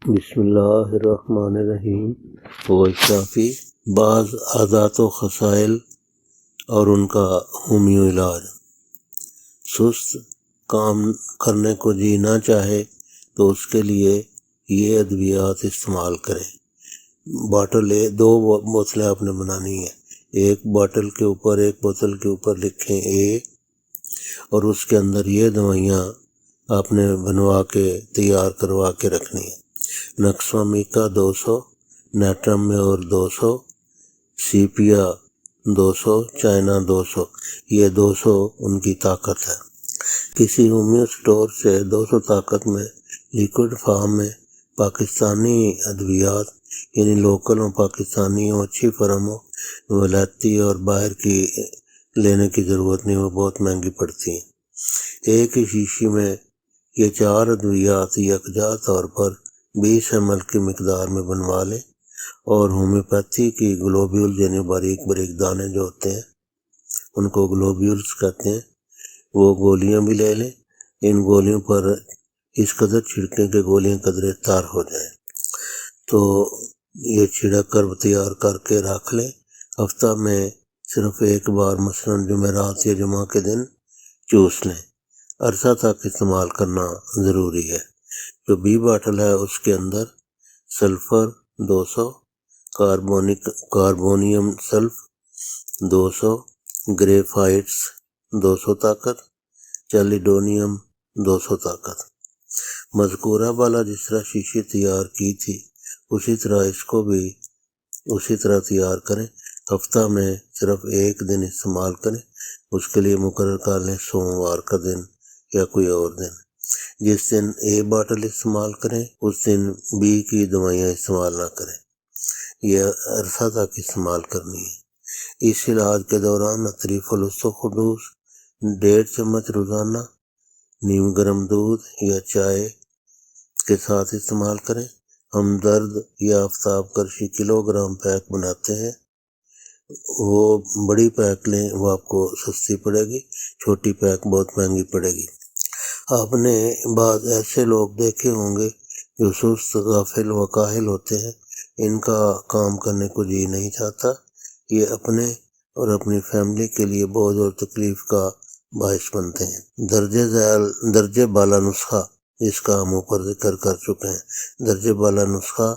بسم اللہ الرحمن الرحیم۔ اشرافی بعض عادات و خصائل اور ان کا ہومیو علاج۔ سست کام کرنے کو جی نہ چاہے تو اس کے لیے یہ ادویات استعمال کریں۔ دو بوتلیں آپ نے بنانی ہیں، ایک بوتل کے اوپر لکھیں اے، اور اس کے اندر یہ دوائیاں آپ نے بنوا کے تیار کروا کے رکھنی ہیں۔ نکسومیکا 200، نیٹرامور 200، سیپیا 200، چائنا 200، یہ 200 ان کی طاقت ہے۔ کسی ہومیو سٹور سے 200 طاقت میں لیکوڈ فارم میں پاکستانی ادویات، یعنی لوکل ہوں، پاکستانی ہوں، اچھی فرم ہو، ولایتی اور باہر کی لینے کی ضرورت نہیں، وہ بہت مہنگی پڑتی ہیں۔ ایک ہی شیشی میں یہ 4 ادویات یکجا طور پر 20 ml کی مقدار میں بنوا لیں، اور ہومیوپیتھی کی گلوبیول، یعنی باریک باریک دانے جو ہوتے ہیں ان کو گلوبیولز کہتے ہیں، وہ گولیاں بھی لے لیں۔ ان گولیوں پر اس قدر چھڑکیں کہ گولیاں قدرے تار ہو جائیں، تو یہ چھڑک کر تیار کر کے رکھ لیں۔ ہفتہ میں صرف ایک بار، مثلاً جمعرات یا جمعہ کے دن چوس لیں۔ عرصہ تک استعمال کرنا ضروری ہے۔ جو بی باٹل ہے اس کے اندر سلفر 200، کاربونیم سلف 200، گریفائٹس 200 طاقت، چیلیڈونیم 200 طاقت۔ مذکورہ بالا جس طرح شیشی تیار کی تھی اسی طرح اس کو بھی اسی طرح تیار کریں۔ ہفتہ میں صرف ایک دن استعمال کریں، اس کے لیے مقرر کر لیں سوموار کا دن یا کوئی اور دن۔ جس دن اے باٹل استعمال کریں اس دن بی کی دوائیاں استعمال نہ کریں، یہ عرصہ تک استعمال کرنی ہے۔ اس علاج کے دوران عطری فلس و خدوس 1.5 چمچ روزانہ نیم گرم دودھ یا چائے کے ساتھ استعمال کریں۔ ہمدرد یا آفتاب کرشی کلو گرام پیک بناتے ہیں، وہ بڑی پیک لیں، وہ آپ کو سستی پڑے گی، چھوٹی پیک بہت مہنگی پڑے گی۔ آپ نے بعض ایسے لوگ دیکھے ہوں گے جو سست، غافل و کاہل ہوتے ہیں، ان کا کام کرنے کو جی نہیں چاہتا، یہ اپنے اور اپنی فیملی کے لیے بوجھ اور تکلیف کا باعث بنتے ہیں۔ درجہ بالا نسخہ جس کا ہم اوپر ذکر کر چکے ہیں، درجہ بالا نسخہ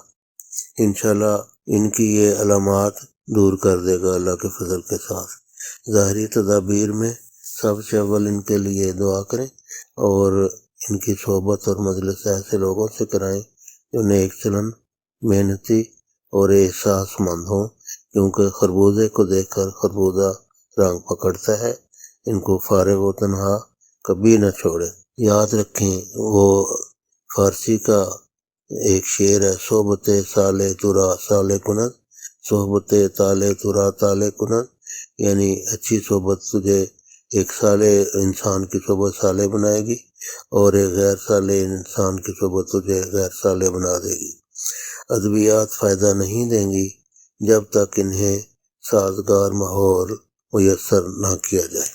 انشاءاللہ ان کی یہ علامات دور کر دے گا اللہ کے فضل کے ساتھ۔ ظاہری تدابیر میں سب سے اول ان کے لیے دعا کریں، اور ان کی صحبت اور مجلس ایسے لوگوں سے کرائیں جو نیک چلن، محنتی اور احساس مند ہوں، کیونکہ خربوزے کو دیکھ کر خربوزہ رنگ پکڑتا ہے۔ ان کو فارغ و تنہا کبھی نہ چھوڑیں۔ یاد رکھیں، وہ فارسی کا ایک شعر ہے، صحبت سالے ترا سالے کند، صحبت تالے ترا تالے کند، یعنی اچھی صحبت تجھے ایک صالح انسان کی صحبت صالح بنائے گی، اور ایک غیر صالح انسان کی صحبت تجھے غیر صالح بنا دے گی۔ ادویات فائدہ نہیں دیں گی جب تک انہیں سازگار ماحول میسر نہ کیا جائے۔